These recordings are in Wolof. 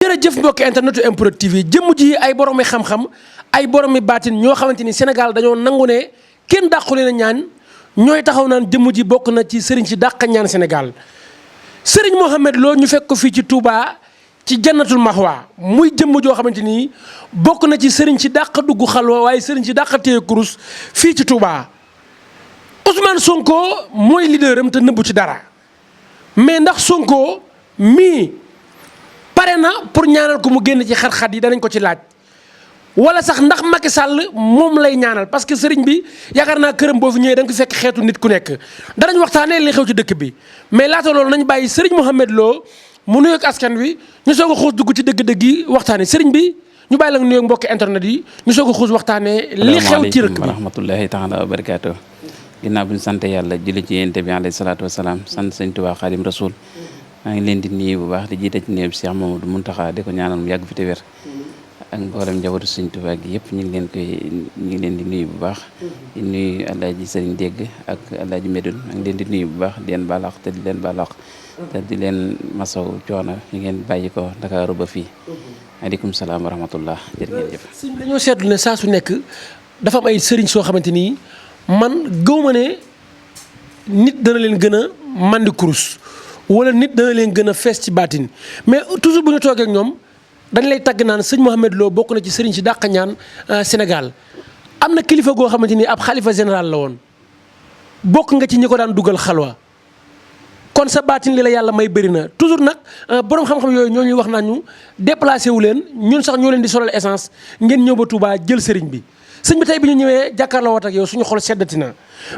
jërëjëf mbokki internetu MPROD TV jëmm ji ay boromi xam-xam ay boromi baatin ñoo xamante ni Sénégal dañoo nangu ne kenn dàqu leen a ñaan ñooy taxaw naan jëmm ji bokk na ci sëriñ si dàq ñaan Sénégal sëriñ Mouhamed Lo ñu fekk ko fii ci Touba ci jannatul maxwa muy jëmm joo xamante ni bokk na ci sëriñ si dàq dugg xalwa waaye sëriñ si dàq téye kurus fii ci Touba Ousmane Sonko mooy leader am te nëbbu ci dara mais ndax Sonko mii pare na pour ñaanal ko mu génn ci xat-xat yi danañ ko ci laaj wala sax ndax Macky Sall moom lay ñaanal parce que sëriñ bi yaakaar naa këram boo fi ñëwee da nga ko fekk xeetu nit ku nekk danañ waxtaanee li xew ci dëkk bi mais laata loolu nañ bàyyi sëriñ Mouhamed Lo mu nuyoog askan wi ñu soog a xuus dugg ci dëgg-dëgg yi waxtaanee sëriñ bi ñu bàyyi la nga nuyoog mbokki internet yi ñu soog a xuus waxtaanee li xew ci rëkk bi. wa rahmatullahi taala wa barakaatu. ginnaaw bi ñu sant yàlla julli ci yonent bi alayhi salaatu wa salaam sant sëñ Tuubaa Xaadim Rasuul maa ngi leen di nuyu bu baax di jiite ci néew Cheikh Mamadou Mountakha di ko ñaanal mu yàgg fi te wér ak mboolem njabootu Sëriñ Tuubaa gi yëpp ñu ngi leen di nuyu bu baax di nuyu Alaaji Sëriñ Dégg ak Alaaji Medoune maa ngi leen di nuyu bu baax di leen baalaax te di leen baalaax te di leen masaw coono ñu ngeen bàyyi ko Ndakaaru ba fii aleykum salaam wa rahmatullah jërë ngeen jëf. sëñ bi dañoo seetlu ne saa su nekk dafa am ay sëriñ soo xamante ni man gëw ma ne nit dana leen gën a mandi kurus wala nit dana leen gën a fees ci baatin mais toujours bu ñu toogee ak ñoom dañ lay tagg naan sëñ Mouhamed Lo bokk na ci sëriñ si dàq ñaan Sénégal am na kilifa goo xamante ni ab xalifa général la woon bokk nga ci ñi ko daan dugal xalwa kon sa baatin li la yàlla may bëri na toujours nag borom xam-xam yooyu ñoo ñuy wax naan ñu déplacé wu leen ñun sax ñoo leen di solal essence ngeen ñëw ba Touba jël sëriñ bi sëñ bi tey bi ñu ñëwee jàkkaarloo wat ak yow suñu xol seddati na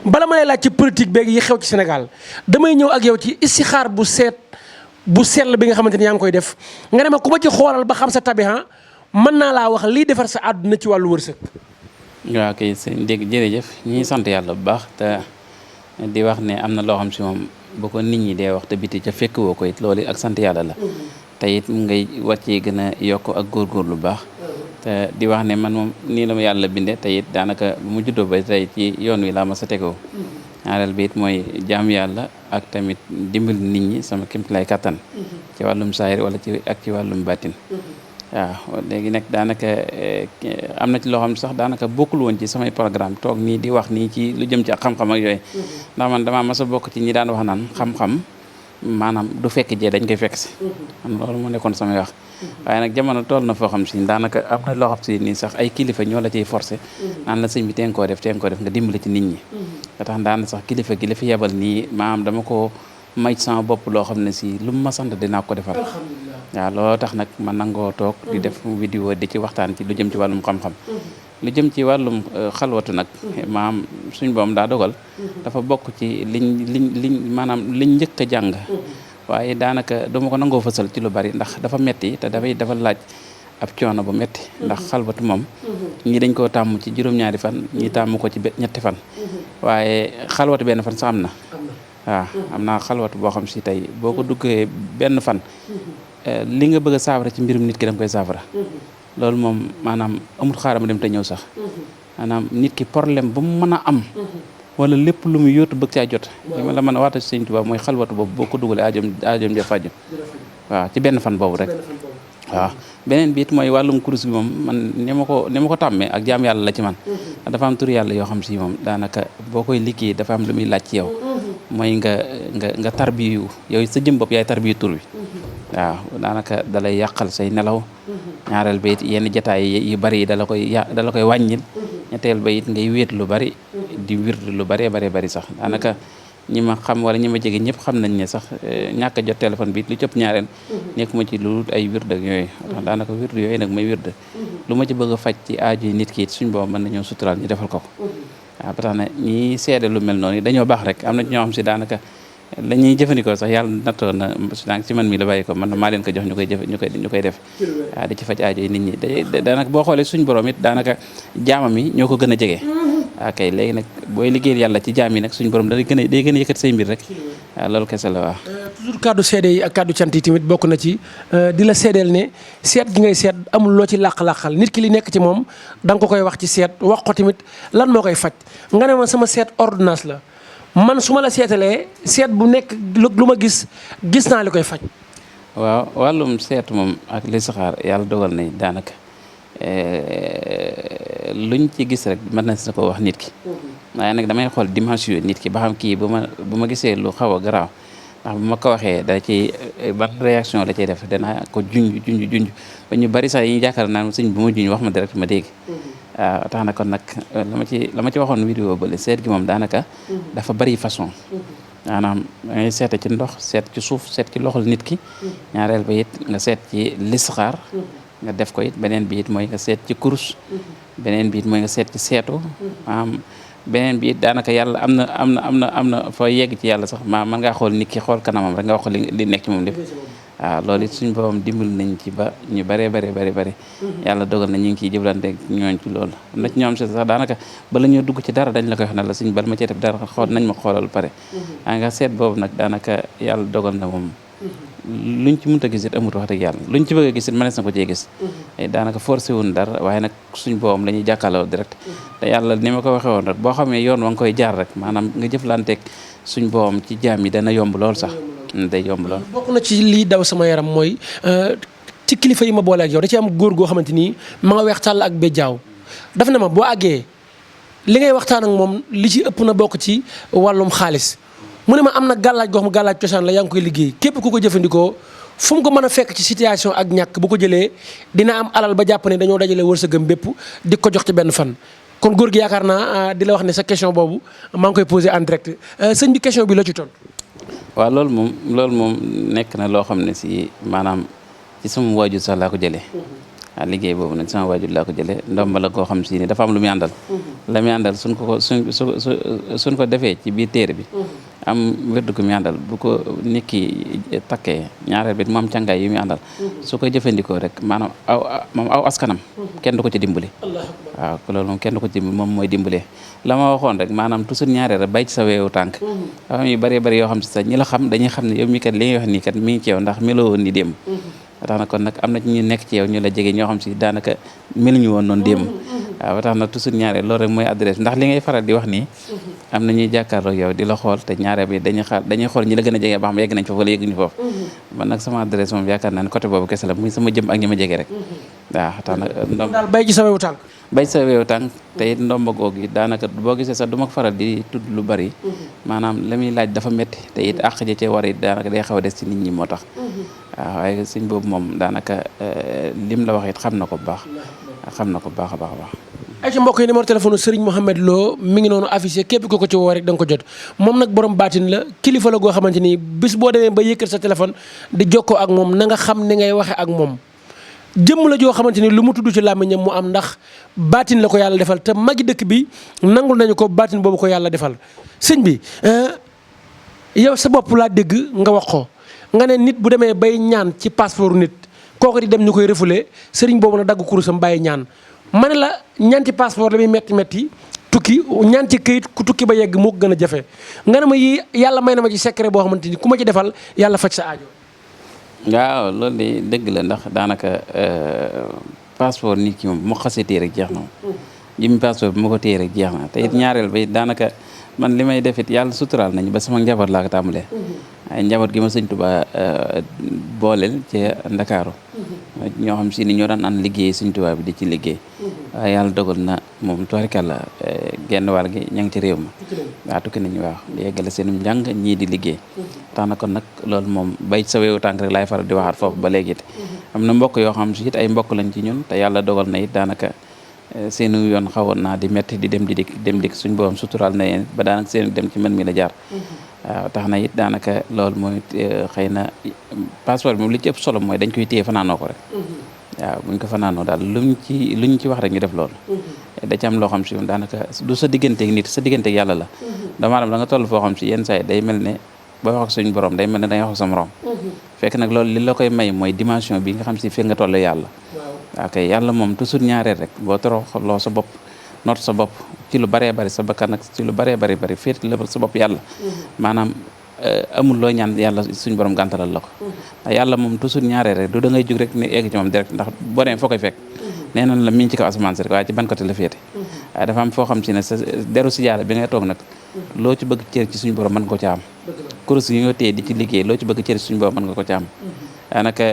bala ma lay laaj ci politique beeg yi xew ci Sénégal damay ñëw ak yow ci istixaar bu sell bi nga xamante ni yaa ngi koy def nga ne ma ku ma ci xoolal ba xam sa tabihan mën naa laa wax lii defar sa àdduna ci wàllu wërsëg. waaw kay sëñ dégg jërëjëf ñi sant yàlla bu baax te di wax ne am na loo xam si moom bu ko nit ñi dee wax te biti ca fekk woo ko it loolu ak sant yàlla la te it ngay wàccee gën a yokk ak góorgóorlu bu baax te di wax ne man moom nii la ma yàlla binde te it daanaka bu mu juddoo ba tey ci yoon wi laa ma sa tegoo ñaareel bi it mooy jaam yàlla ak tamit dimbal nit ñi sama kéemtalaay kattan ci wàllum saayir wala ci wàllum bàttin waaw léegi nag daanaka am na ci loo xam sax daanaka bokkul woon ci samay programme toog nii di wax nii ci lu jëm ci ak xam-xam ak yooyu ndax man damaa mas a bokk ci ñi daan wax naan xam-xam maanaam du fekk jee dañ koy fekk si man loolu moo nekkoon samay wax waaye nag jamono toll na foo xam si daanaka am na loo xam si nii sax ay kilifa ñoo la ciy forcé naan la sëñ bi teen koo def nga dimbali ci nit ñi nga tax daana sax kilifa gi la fi yebal nii maanaam dama ko may sama bopp loo xam ne si lu mu ma sant dinaa ko defal waaw looloo tax nag man nangoo toog di def vidéo di ci waxtaan ci lu jëm ci wàllum xam-xam lu jëm ci wàllum xalwatu nag maanaam suñ boom daa dogal dafa bokk ci liñ maanaam liñ njëkk a jàng waaye daanaka dama ko nangoo fësal ci lu bari ndax dafa metti te dafa laaj ab coono bu metti ndax xalwatu moom ñi dañ koo tàmm ci juróom-ñaari fan ñi tàmm ko ci ñetti fan waaye xalwatu benn fan sax am na waaw am naa xalwatu boo xam si tey boo ko duggee benn fan li nga bëgg a saafara ci mbirum nit ki da nga koy saafara loolu moom maanaam amul xaaral ma dem te ñëw sax maanaam nit ki problème bu mu mën a am wala lépp lu mu yóotu bëgg caa jot li ma la mën a waata Sëñ Tuubaa mooy xalwatu boobu boo ko dugalee aajoom ja faju waaw ci benn fan boobu rek waaw beneen bi it mooy wàllum kurus gi moom man ni ma ko tàmmee ak jaam yàlla la ci man dafa am tur yàlla yoo xam si moom daanaka boo koy liggéey dafa am lu muy laaj ci yow mooy nga tarbiyu yow sa jëm bopp yaay tarbiyu tur bi waaw daanaka dalay yàqal say nelaw ñaareel ba it yenn jataay yu bari yi dala koy wàññil ñetteel ba it ngay wéet lu bari di wird lu bari sax daanaka ñi ma xam wala ñi ma jege ñëpp xam nañ ne sax ñàkk a jot téléphone bi lu cëpp ñaareel nekk ma ci lu ay wird ak yooyu daanaka wird yooyu nag may wird lu ma ci bëgg a faj ci aaju yi nit ki it suñ boobu mën nañoo suturaal ñu defal ko waaw ba tax na ñi seede lu mel noonu dañoo baax rek am na ñoo xam si daanaka la ñuy jëfandikoo sax yàlla nattoo na ci man mi la bàyyi ko man maa leen ko jox ñu koy def waaw di ci faj aajo yi nit ñi daanaka boo xoolee suñ borom it daanaka jaamam yi ñoo ko gën a jege ok léegi nag booy liggéeyal yàlla ci jaam yi nag suñ borom day gën a yëkkati say mbir rek waaw loolu kese la waaw toujours kaddu seede yi ak kaddu cant yi tamit bokk na ci di la seedeel ne seet gi ngay seet amul loo ci làq-làqal nit ki li nekk ci moom da nga ko koy wax ci seet wax ko tamit lan moo koy faj nga ne ma sama seet ordonnance la man su ma la seetalee seet bu nekk lu ma gis naa li koy faj waaw wàllum seetu moom ak listixaar yàlla dogal na daanaka luñ ci gis rek mën na sa ko wax nit ki waaye nag damay xool dimension nit ki ba xam kii bu ma gisee lu xaw a garaaw ndax bu ma ko waxee da ci ban réaction la cay def danaa ko junj ba ñu bari sax yi ñu jàkkaar naan sëñ bu ma junj wax ma direct ma dégg waaw tax na kon nag la ma ci waxoon vidéo ba seet gi moom daanaka dafa bari façon maanaam dangay seete ci ndox seet ci suuf seet ci loxol nit ki ñaareel ba it nga seet ci listixaar nga def ko it beneen bi it mooy nga seet ci kurus beneen bi it mooy nga seet ci seetu maanaam beneen bi it daanaka yàlla am na foo yegg ci yàlla sax mën ngaa xool nit ki xool kanamam rek nga wax li nekk ci moom lépp waaw loolu it suñu boobam dimbal nañ ci ba ñu bëree bëri yàlla dogal na ñu ngi ciy jëflante ñooñ ci loolu am na ci ñoom si sax daanaka bala ñoo dugg ci dara dañ la koy wax ne la suñ bal ma cee def dara nañ ma xoolal pare nga seet boobu nag daanaka yàlla dogal na moom luñ ci mënta gis it amut wax dëgg yàlla luñ ci bëgg a gis it mënees na ko cee gis daanaka forcé wuñ dara waaye nag suñ boobam la ñuy jàkkaarloo direct te yàlla ni ma ko waxee woon rek boo xamee yoon wa nga koy jaar rek maanaam nga jëflanteeg suñ boobam ci jaam yi dana yomb lool sax day yomb lool. bokk na ci lii daw sama yaram mooy ci kilifa yi ma boole ak yow da ci am góor goo xamante ni ma nga weex tàll ak béjjaaw daf na ma boo àggee li ngay waxtaan ak moom li ci ëpp na bokk ci wàllum xaalis mu ne ma am na gàllaaj goo xam gàllaaj cosaan la yaa ngi koy liggéey képp ku ko jëfandikoo fu mu ko mën a fekk ci situation ak ñàkk bu ko jëlee dina am alal ba jàpp ne dañoo dajale wërsëgam bépp di ko jox ci benn fan. kon góor gi yaakaar naa di la wax ne sa question boobu maa ngi koy posé en direct sëñ bi question bi la ci tontu. waaw loolu moom nekk na loo xam ne si maanaam ci sama waajur sax laa ko jëlee waaw liggéey boobu nag sama waajur laa ko jëlee ndomba la koo xam si ni dafa am lu muy àndal la muy àndal suñ ko defee ci biir téere bi am wérdu ko muy àndal bu ko nit ki takkee ñaareel bi mu am càngaay yu muy àndal su koy jëfandikoo rek maanaam aw askanam kenn du ko ci dimbali waaw loolu moom kenn du ko ci dimbali moom mooy dimbalee la ma waxoon rek maanaam toujours ñaareel rek bay ci sa weewu tànk dafa am yu bari yoo xam si sax ñi la xam dañuy xam ne yow mi kat li ngay wax nii kat mi ngi ci yow ndax meloo woon ni démb tax na kon nag am na ci ñu nekk ci yow ñu la jege ñoo xam si daanaka meluñu woon noonu démb waaw ba tax na toujours ñaareel loolu rek mooy adresse ndax li ngay faral di wax nii am na ñuy jàkkaarloo yow di la xool te ñaareel bi dañuy xool ñi la gën a jege ba xam yegg nañ foofu wala yegguñu foofu man nag sama adresse moom yaakaar naa ne côté boobu kese la muy sama jëm ak ñi ma jege rek waaw tax na daal bay ci sa wewu tànk bay sa wewu tànk te it ndomba googu daanaka boo gisee sax du ma ko faral di tudd lu bari maanaam la muy laaj dafa métti te it àq ja cee war it daanaka day xaw a des ci nit ñi moo tax waaw waaye sëñ boobu moom daanaka lim la wax it xam na ko bu baax a baax a baax ay ci mbokk yi numéro téléphone Serigne Mohamed Lo mi ngi noonu affiché képp ko ci woo rek da nga ko jot moom nag borom baatin la kilifa la goo xamante ni bis boo demee ba yëkkat sa téléphone di jokkoo ak moom na nga xam ni ngay waxe ak moom jëmm la joo xamante ni lu mu tudd ci làmmiñam mu am ndax baatin la ko yàlla defal te magi dëkk bi nangul nañu ko baatin boobu ko yàlla defal sëñ bi yow sa bopp laa dégg nga wax ko nga ne nit bu demee bay ñaan ci passeport nit kooku di dem ñu koy refoulé sëriñ boobu na dagg kurusam bàyyi ñaan ma ne la ñaan ci passeport la muy metti tukki ñaan ci këyit ku tukki ba yegg moo ko gën a jafe nga ne ma yii yàlla may na ma ci secret boo xamante ni ku ma ci defal yàlla faj sa aajo. waaw loolu de dëgg la ndax daanaka passeport nit ki moom bu ma xasee téye rek jeex na moom jëmmi passeport bi ma ko téye rek jeex na te it ñaareel ba it daanaka man li may def it yàlla suturaal nañu ba sama njaboot laa ko tàmbalee ay njaboot gi ma sëñ Tuubaa booleel ci Ndakaaru ñoo xam si ni ñoo daan ànd liggéey sëñ Tuubaa bi di ci liggéey waaye yàlla dogal na moom tubaarkàlla genn wàll gi ña ngi ci réew ma waaw tukki nañu waaw di yeggale seen njàng ñii di liggéey tax na kon nag loolu moom bay sa weewu tànk rek laay faral di waxaat foofu ba léegi it am na mbokk yoo xam si it ay mbokk lañ ci ñun te yàlla dogal na it daanaka seenu yoon xawoon naa di métti di dem di dikk suñ boobam suturaal na yéen ba daanaka seen dem ci man mi la jaar waaw tax na it daanaka loolu mooy xëy na passeport bi moom li ci ëpp solo mooy dañ koy téye fanaanoo ko rek waaw buñ ko fanaanoo daal luñ ci wax rek ñu def loolu da ci am loo xam si moom daanaka du sa digganteeg nit sa digganteeg yàlla la dama da nga toll foo xam si yenn saa yi day mel ne boo wax ak suñ borom day mel ne dangay wax ak sa morom fekk nag loolu li la koy may mooy dimension bi nga xam si fi nga toll yàlla waaw kay yàlla moom toujours ñaareel rek boo toroxloo sa bopp noot sa bopp ci lu baree bari sa bakkan nag ci lu baree bari féet la sa bopp yàlla maanaam amul loo ñaan yàlla suñ borom gàntalal la ko ndax yàlla moom toujours ñaareel rek du da ngay jug rek ne egg ci moom direct ndax boo demee foo koy fekk nee nañ la mi ngi ci kaw asamaan si rek waaye ci ban côté la féete waaye dafa am foo xam si ne sa deru si yàlla bi ngay toog nag loo ci bëgg cër ci suñu borom mën nga ko ca am kurus yi nga téye di ci liggéey loo ci bëgg cër ci suñu borom mën nga ko ca am daanaka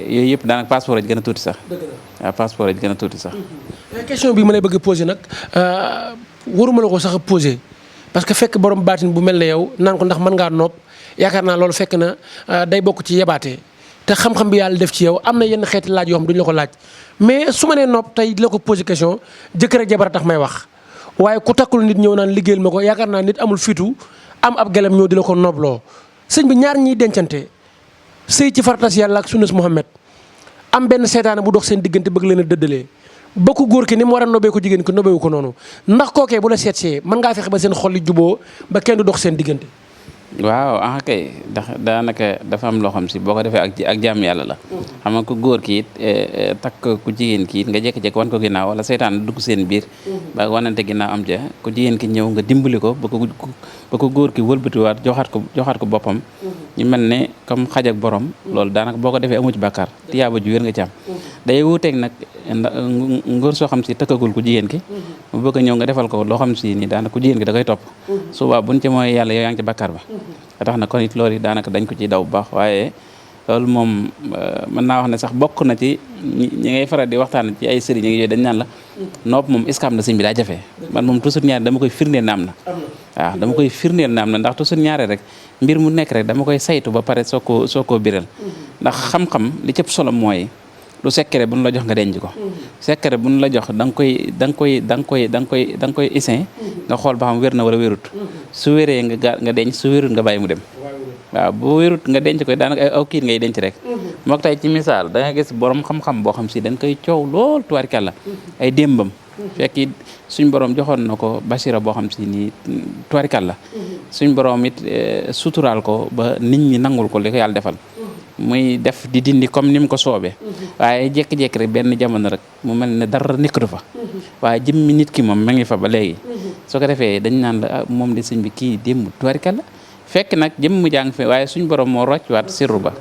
yooyu yëpp daanaka passeport yi gën a tuuti sax. waaw passeport yi gën a tuuti sax. question bi ma lay bëgg a posé nag waruma la ko sax a posé parce que fekk borom baatin bu mel ne yow naan ko ndax mën ngaa nopp yaakaar naa loolu fekk na day bokk ci yebaate te xam-xam bi yàlla def ci yow am na yenn xeeti laaj yoo xam duñu la ko laaj mais su ma nee nopp tey di la ko posé question jëkkër ak jabar a tax may wax waaye ku takkul nit ñëw naan liggéeyal ma ko yaakaar naa nit amul fitu am ab gelam ñëw di la ko noobloo sëñ bi ñaar ñiy dencante sëy ci fartas yàlla ak sunnas Muhammad am benn seytaane bu dox seen diggante bëgg leen a dëddalee ba ko góor ki ni mu war a nobee ko jigéen ki nobeewu ko noonu ndax kookee bu la seetsee mën ngaa fexe ba seen xol yi juboo ba kenn du dox seen diggante. waaw kay ndax daanaka dafa am loo xam si boo ko defee ak jaam yàlla la. xam nga ku góor ki it takk ku jigéen ki it nga jékki-jékki wan ko ginnaaw wala seytaan dugg seen biir. ba wanante ginnaaw am ja ku jigéen ki ñëw nga dimbali ko ba ko góor ki wëlbatiwaat joxaat ko boppam. ñu mel ne comme xaj ak borom. loolu daanaka boo ko defee amu ci bàkkaar tiyaaba ju wér nga ci am. day wuuteeg nag ngóor soo xam si takkagul ku jigéen ki. mu bëgg a ñëw nga defal ko loo xam si nii daanaka ku jigéen ki da koy topp. suba buñ ci mooy yàlla yow yaa ngi ci bàkkaar ba. tax na kon it loolu yi daanaka dañ ko ciy daw bu baax waaye loolu moom mën naa wax ne sax bokk na ci ñi ngay faral di waxtaan ci ay sëriñ yooyu dañ naan la nopp moom est-ce que am na sëñ bi daa jafe man moom toujours ñaare dama koy firndeel na am na waaw dama koy firndeel na am na ndax toujours ñaare rek mbir mu nekk rek dama koy saytu ba pare soo koo biral ndax xam-xam li cëpp solo mooy lu secret bu nu la jox nga denc ko secret bu nu la jox da nga koy isin nga xool ba xam wér na wala wérut su wéree nga denc su wérut nga bàyyi mu dem waaw bu wérut nga denc koy daanaka ay aw kiit ngay denc rek mook tey ci misaal da nga gis borom xam-xam boo xam si dañ koy coow lool tubaarkàlla ay démbam fekk suñ borom joxoon na ko basira boo xam si nii tubaarkàlla suñ borom it suturaal ko ba nit ñi nangul ko li ko yàlla defal muy def di dindi comme ni mu ko soobee waaye jékki-jékki rek benn jamono rek mu mel ne dara nekkatu fa waaye jëmmi nit ki moom ma ngi fa ba léegi soo ko defee dañ naan la moom di sëñ bi kii démb tubaarkàlla fekk nag jëmm jàng fi waaye suñ borom moo roccuwaat sirru ba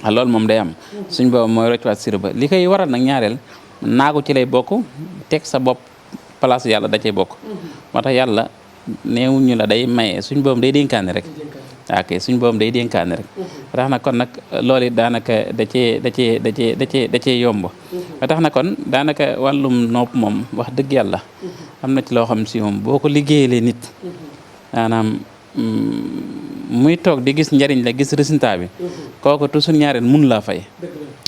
loolu moom day am suñ borom mooy roccuwaat sirru ba li koy waral nag ñaareel naagu ci lay bokk teg sa bopp place yàlla da cay bokk moo tax yàlla neewuñu la day maye suñ borom day dénkaane rek ok suñ borom day dénkaane rek tax na kon nag loolu it daanaka da cee yomb ba tax na kon daanaka wàllum nopp moom wax dëgg yàlla am na ci loo xam si moom boo ko liggéeyalee nit maanaam muy toog di gis njariñ la gis résultat bi kooku toujours ñaareel mun laa fay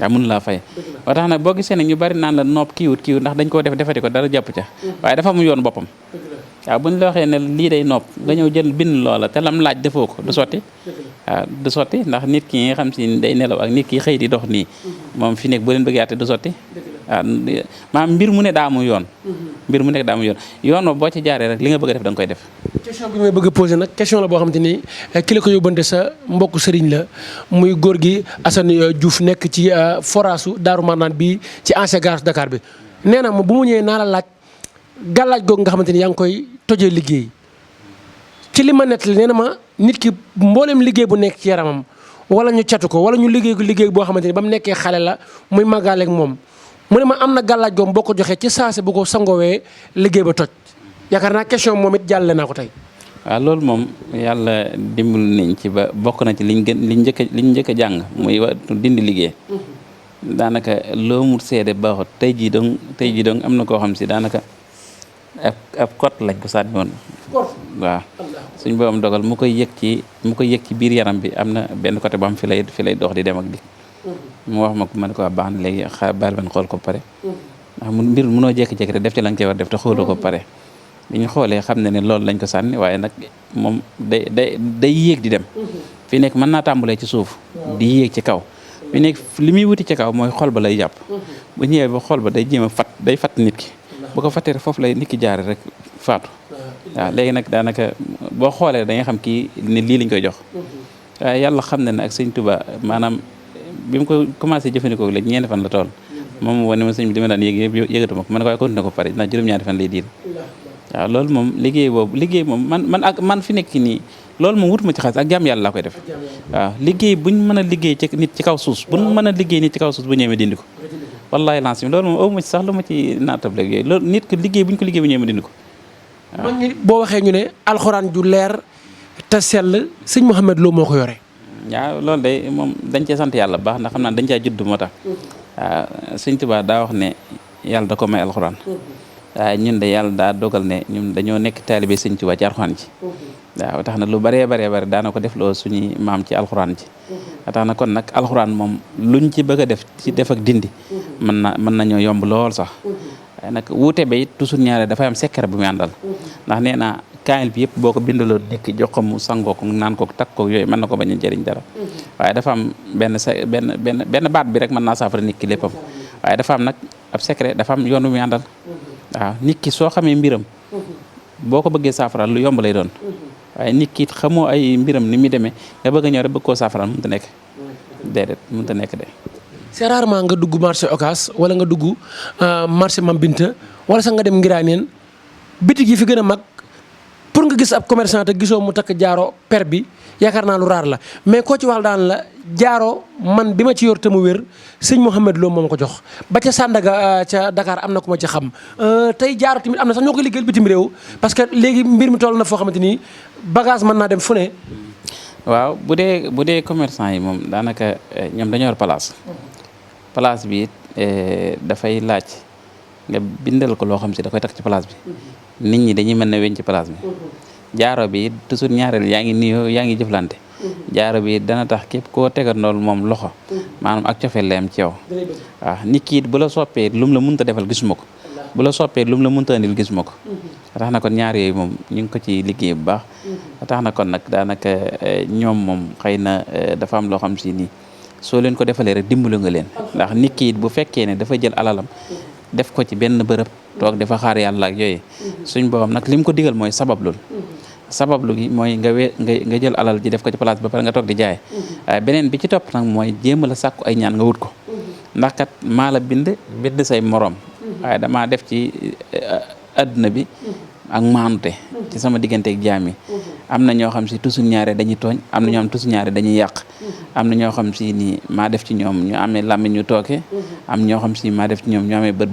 waaw mun laa fay ba tax nag boo gisee ne ñu bari naan la nopp kiiwut ndax dañ koo defati ko dara jàpp ca waaye dafa mu yoon boppam waaw buñ la waxee ne lii day nopp nga ñëw jël bind loola te lam laaj defoo ko du sotti waaw du sotti ndax nit ki nga xam si day nelaw ak nit ki xëy di dox nii moom fi nekk boo leen bëgg yaate du sotti waaw maanaam mbir mu ne daa mu yoon mbir mu nekk daa mu yoon boo ci jaaree rek li nga bëgg a def da nga koy def question bi may bëgg a posé nag question la boo xamante ni ki la ko yóbbante sa mbokk sëriñ la muy góor gi Assane Diouf nekk ci foraasu Daaru Marnaan bi ci ancien garage Dakar bi nee na ma bu mu ñëwee naa la laaj gàllaaj googu nga xamante ni yaa ngi koy tojee liggéey ci li ma nettali nee na ma nit ki mboolem liggéey bu nekk ci yaramam wala ñu catu ko wala ñu liggéey boo xamante ni ba mu nekkee xale la muy màggaaleeg moom mu ne ma am na gàllaaj googu boo ko joxee ci saase bu ko sangoowee liggéey ba toj yaakaar naa question moom it jàllale naa ko tey. waaw loolu moom yàlla dimbal nañ ci ba bokk na ci liñ njëkk a jàng muy dindi liggéey daanaka loo mu seede baaxut tey jii dong am na koo xam si daanaka ab kot lañ ko sànni woon waaw suñ boobam dogal mu koy yëg ci biir yaram bi am na benn côté boo xam fi lay dox di dem ak di mu wax ma ko ma ne ko waa baax na léegi baal ben xool ko pare ndax mbir mënoo jékki-jékki rek def ci la nga cee war def te xooloo ko pare bi ñu xoolee xam ne loolu lañ ko sànni waaye nag moom day yéeg di dem fi nekk mën naa tàmbalee ci suuf di yéeg ci kaw fi nekk li muy wuti ci kaw mooy xol ba lay jàpp bu ñëwee ba xol ba day jéem a day fatt nit ki bu ko fattee foofu lay nit ki jaare rek faatu waaw léegi nag daanaka boo xoolee da nga xam kii ne lii lañ koy jox waaye yàlla xam ne ak sëñ Tuba maanaam bi mu ko commencé jëfandikoo léegi ñeenti fan la tool moom wane ma sëñ bi li ma daan yëgatuma ko man ko waaye continué ko pare ndax juróom-ñaari fan lay diir waaw loolu moom liggéey moom man fi nekk nii loolu moom wutuma ci xaalis ak jàmm yàlla laa koy def waaw liggéey buñ mën a liggéey ci nit ci kaw suus buñ mën a liggéey nit ci kaw suus bu ñëwee dindi ko wallahi lancim loolu moom awma ci sax lu ma ci naatable yooyu loolu nit ko liggéey buñ ko liggéey bu ñëwee dindi ko man ñi boo waxee ñu ne alxuraan ju leer te sell sëñ Mouhamed Lo moo ko yore waaw loolu de moom dañ cee sant yàlla bu baax ndax xam naa dañ caa judd moo tax waaw Sëñ Tuubaa daa wax ne yàlla da ko may alxuraan waaye ñun de yàlla daa dogal ne ñun dañoo nekk taalibe Sëñ Tuubaa ci alxuraan ji waaw tax na lu bëree bëree daana ko def loo suñuy maam ci alxuraan ji tax na kon nag alxuraan moom luñ ci bëgg a def ci def ak dindi mën nañoo yomb lool sax waaye nag wuute ba it toujours ñaare dafay am secret bu muy àndal ndax nee naa kaamil bi yëpp boo ko bindaloon nekk jox ko mu sangoo ko naan ko takk ko yooyu mën na ko bañ a jëriñ dara waaye dafa am benn baat bi rek mën naa saafara nit ki léppam waaye dafa am nag ab secret dafa am yoon bu muy àndal waaw nit ki soo xamee mbiram boo ko bëggee saafara lu yomb lay doon waaye nit ki xamoo ay mbiram ni muy demee nga bëgg a ñëw rek bëgg koo saafara mënut a nekk déedéet mënut a nekk de. c'est rarement nga dugg marché Ocass wala nga dugg marché Mame Binta wala sax nga dem Ngiraaneen bitig yi fi gën a mag pour nga gis ab commerçant te gisoo mu takk jaaro per bi yaakaar naa lu raar la mais koo ci wax daan la jaaro man bi ma ci yor te mu wér sëñ Mouhamed Lo moo ma ko jox ba ca Sandaga ca Dakar am na ku ma ci xam tey jaaro tamit am na sax ñoo koy liggéeyal bitim réew parce que léegi mbir mi toll na foo xamante ni bagage mën naa dem fu ne. waaw bu dee commerçant yi moom daanaka ñoom dañoo yor place bi dafay laaj nga bindal ko loo xam si da koy takk ci place bi nit ñi dañuy mën na weñ ci place bi jaaro bi toujours ñaareel yaa ngi nuyoo yaa ngi jëflante jaaro bi dana tax képp koo tegandool moom loxo maanaam ak cofeel la am ci yow waaw nit ki it bu la soppee lu mu la mënta defal gisuma ko bu la soppee lu mu la mënta andil gisuma ko tax na kon ñaar yooyu moom ñu ngi ko ci liggéey bu baax tax na kon nag daanaka ñoom moom xëy na dafa am loo xam si nii soo leen ko defalee rek dimbalu nga leen ndax nit ki it bu fekkee ne dafa jël alalam def ko ci benn bërëb toog dafa xaar yàlla ak yooyu suñ boobam nag li mu ko digal mooy sabablu gi mooy nga jël alal ji def ko ci place ba pare nga toog di jaay waaye beneen bi ci topp nag mooy jéem a la sàkku ay ñaan nga wut ko ndax kat maa la bind say moroom waaye damaa def ci adduna bi ak maanute ci sama digganteeg jaam yi am na ñoo xam si toujours ñaare dañuy tooñ am na ñoo xam toujours ñaare dañuy yàq am na ñoo xam si ni maa def ci ñoom ñu amee làmmiñ ñu tooke am ñoo xam si maa def ci ñoom ñu amee bët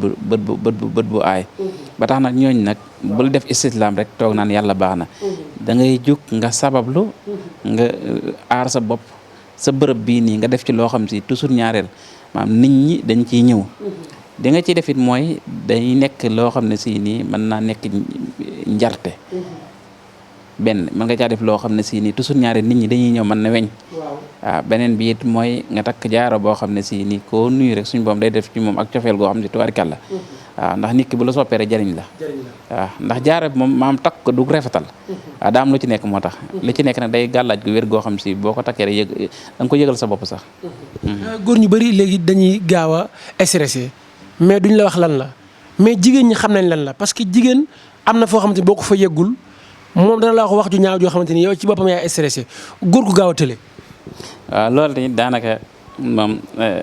bu aay ba tax nag ñooñ nag bul def istislam rek toog naan yàlla baax na da ngay jóg nga sabablu nga aar sa bopp sa bërëb bii nii nga def ci loo xam si toujours ñaareel maanaam nit ñi dañ ciy ñëw di nga ci defit mooy day nekk loo xam ne si nii mën naa nekk njarte benn mën nga caa def loo xam ne si nii toujours ñaare nit ñi dañuy ñëw mën na weñ waaw beneen bi it mooy nga takk jaaro boo xam ne si nii koo nuyu rek suñu boom day def ci moom ak cofeel goo xam ne tubaarkàlla waaw ndax nit ki bu la soppee rek jariñ la waaw ndax jaaro bi moom maam takk ko du rafetal waaw daa am lu ci nekk moo tax li ci nekk nag day gàllaaj gu wér goo xam si boo ko takkee rek da nga ko yëgal sa bopp sax góor ñu bëri léegi dañuy gaaw a stressé mais duñ la wax lan la mais jigéen ñi xam nañ lan la parce que jigéen am na foo xamante ni boo ko fa yeggul moom dana la wax ju ñaaw joo xamante ni yow ci boppam yaay stressé góor gu gaaw a tële. waaw loolu tamit daanaka moom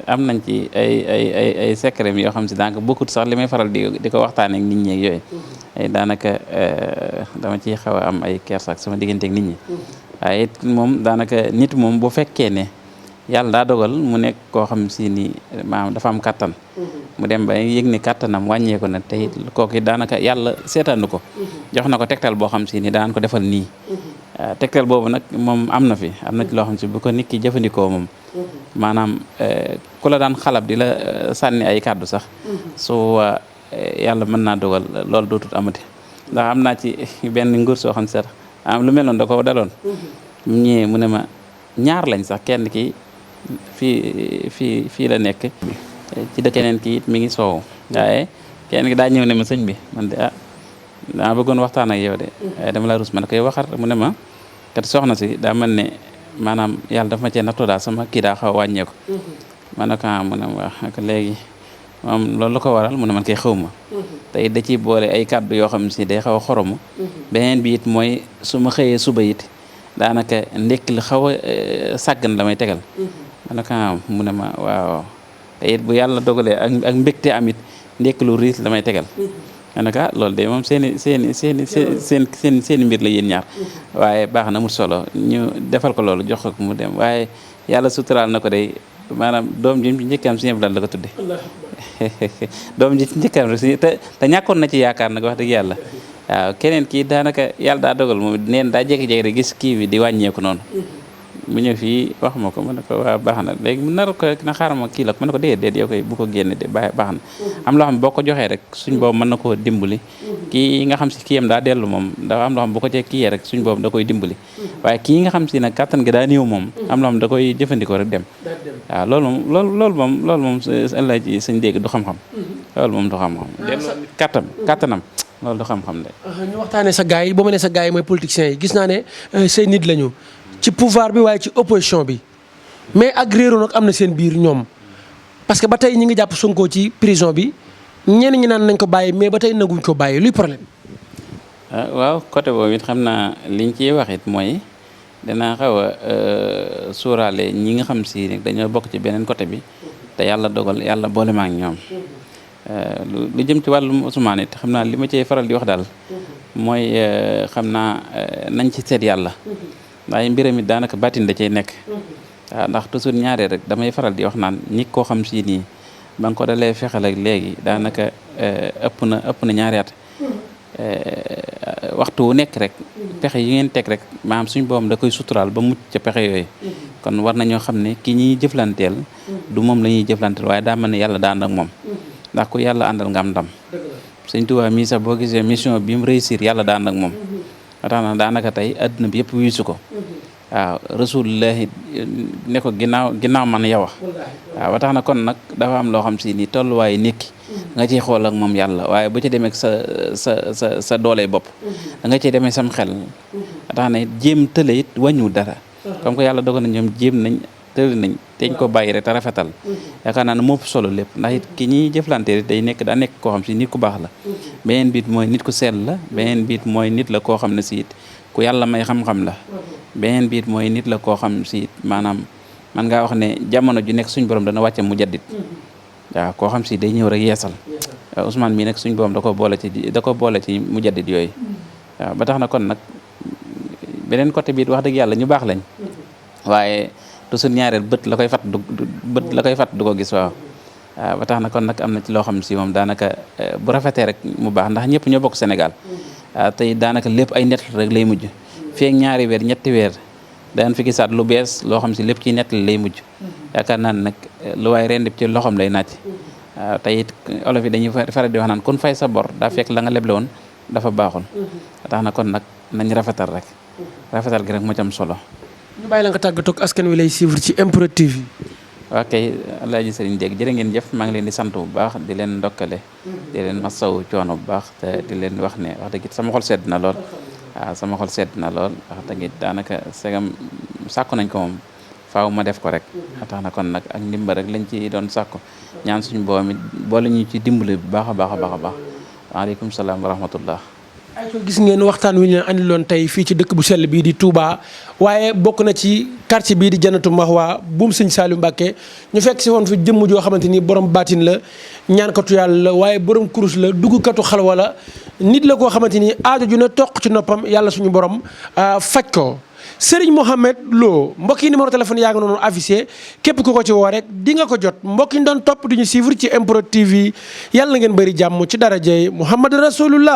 am nañ ci ay secret yoo xam si daanaka bokkut sax li may faral di ko waxtaanee ak nit ñi ak yooyu daanaka dama ciy xaw a am ay kersa ak sama diggante ak nit ñi waaye it moom daanaka nit moom bu fekkee ne yàlla daa dogal mu nekk koo xam si ni maanaam dafa am kattan mu dem ba yëg ni kattanam wàññeeku na tey kooku daanaka yàlla seetaanu ko jox na ko tegtal boo xam si ni daan ko defal nii tegtal boobu nag moom am na fi am na ci loo xam si bu ko nit ki jëfandikoo moom maanaam ku la daan xalab di la sànni ay kàddu sax su yàlla mën naa dogal loolu dootut amati ndax am naa ci benn nguur soo xam si sax am lu mel noonu da ko daloon mu ñëwee mu ne ma ñaar lañ sax kenn ki fii la nekk ci dëkk keneen ki it mi ngi soow waaye kenn ki daa ñëw ne ma sëñ bi man de dama bëggoon waxtaan ak yow de waaye dama la rus man koy waxar mu ne ma kat soxna si daa mel ne maanaam yàlla dafa ma cee nattoo daal sama kii daa xaw a wàññeeku ma ne ko mu ne ma wax léegi moom loolu la ko waral mu ne man koy xaw ma te it da ciy boole ay kàddu yoo xam si day xaw a xoromu beneen bi it mooy su ma xëyee suba it daanaka ndekki li xaw a sàggan la may tegal ma ne ko mu ne ma waaw te it bu yàlla dogalee ak mbégte amit ndekki lu riis la may tegal ma ne ko loolu de moom seen mbir la yéen ñaar waaye baax na mu solo ñu defal ko loolu jox ko mu dem waaye yàlla suturaal na ko day maanaam doom ji njëkkaam si ñëpp daal la ko tudde doom ji njëkkaam si te ñàkkoon na ci yaakaar nag wax dëgg yàlla waaw keneen kii daanaka yàlla daa dogal moom neen daa jékki-jékki rek gis kii bi di wàññeeku noonu mu ñëw fii wax ma ko ma ne ko waa baax na léegi mu nar ko na xaaral ma kii la ma ne ko déedéet yow koy bu ko génne de baax na am loo xam ne boo ko joxee rek suñ boobu mën na koo dimbali kii nga xam si kiyam daa dellu moom dafa am loo xam bu ko cee kiyee rek suñ boobu da koy dimbali waaye kii nga xam si nag kàttan gi daa néew moom am loo xam da koy jëfandikoo rek dem waaw loolu moom ëllëg ci sañ dégg du xam-xam loolu moom du xam-xam delloo nit kàttanam loolu du xam-xam de. ñu waxtaanee sa gars yi boo ma nee sa gars yi mooy politiciens yi gis naa ne say nit lañu ci pouvoir bi waaye ci opposition bi mais ak réeroo nag am na seen biir ñoom parce que ba tey ñi ngi jàpp Sonko ci prison bi ñenn ñi naan nañ ko bàyyi mais ba tey naguñ ko bàyyi luy problème. waaw côté boobu it xam naa liñ ciy wax it mooy dana xaw a suuraale ñi nga xam si dañoo bokk ci beneen côté bi te yàlla dogal yàlla boole ma ak ñoom. lu jëm ci wàllum Ousmane it xam naa li ma cee faral di wax daal mooy xam naa nañ ci seet yàlla waaye mbiram it daanaka baatin da cay nekk waaw ndax toujours ñaaree rek damay faral di wax naan ñi koo xam si nii ba nga ko dalee fexeel ak léegi daanaka ëpp na ñaari at waxtu wu nekk rek pexe yi ngeen teg rek maanaam suñ boobam da koy suturaal ba mucc ca pexe yooyu kon war nañoo xam ne ki ñuy jëflanteel du moom la ñuy jëflanteel waaye daa mel ne yàlla daa ànd ak moom ndax ku yàlla àndal nga am ndam sëñ Tuubaa mii sax boo gisee mission bi mu réussir yàlla daa ànd ak moom ba tax na daanaka tey adduna bi yëpp wiisu ko waaw rasulullahi ne ko ginnaaw man yow waaw ba tax na kon nag dafa am loo xam si ni tolluwaayu nekki nga ciy xool ak moom yàlla waaye bu ci demee sa doole bopp da nga ciy demee sam xel ba tax na jéem tële it wàññiwul dara comme que yàlla dogal na ñoom jéem nañ tële nañ teñ ko bàyyi rek te rafetal yaakaar naa ne moo solo lépp ndax it ki ñuy jëflante day daa nekk koo xam si nit ku baax la beneen biit mooy nit ku sell la beneen biit mooy nit la koo xam ne si it ku yàlla may xam-xam la beneen biit mooy nit la koo xam si it maanaam man ngaa wax ne jamono ju nekk suñ borom dana wàcce mu jaddit waaw koo xam si day ñëw rek yeesal waaw Ousmane mii nag suñ borom da ko boole ci mu jaddit yooyu waaw ba tax na kon nag beneen côté biit wax dëgg yàlla ñu baax lañ waaye toujours ñaareel bët la koy fat du ko gis waaw ba tax na kon nag am na ci loo xam si moom daanaka bu rafetee rek mu baax ndax ñëpp ñoo bokk Sénégal tey daanaka lépp ay nett rek lay mujj feek ñaari weer ñetti weer daan fi gisaat lu bees loo xam si lépp ci nett lay mujj yaakaar naa ne nag lu waay rendib ci loxoom lay naaj tey it olof yi dañuy faral di wax naan kun fay sa bor daa fekk la nga leble woon dafa baaxul ba tax na kon nag nañ rafetal rek rafetal gi rek moo ci am solo. ñu bàyyi la nga tàggatoo ak askan wi lay suivre ci MPROD TV. waaw kay Alaaji Sëriñ Dégg jërë ngeen jëf maa ngi leen di sant bu baax di leen ndokkale di leen masawu coono bu baax te di leen wax ne wax dëgg sama xol sedd na lool waaw sama xol sedd na lool wax dëgg daanaka segam sàkku nañ ko moom faaw ma def ko rek tax na kon nag ak ndimbal rek lañ ci doon sàkku ñaan suñu boobu boole ñu ci dimbali bu baax a baax a baax a baax waaleykum salaam wa rahmatullah. ay ko gis ngeen waxtaan wi ñu andiloon tey fii ci dëkk bu sell bii di Touba waaye bokk na ci quartier bii di Jannatul Mahwa buum sëñ Saliou Mbacké ñu fekk si woon fi jëmm joo xamante ni borom baatin la ñaankatu yàlla la waaye borom kurus la duggkatu xalwa la nit la koo xamante ni aajo ju ne toq ci noppam yàlla suñu borom faj ko. Serigne Mohamed Lo mbokk yi numéro téléphone yaa ngi noonu affiché képp ku ko ci woo rek di nga ko jot mbokk yi doon topp di ñu suivre ci MPROD TV yàlla na ngeen bëri jàmm ci darajay Muhammad Rasulullah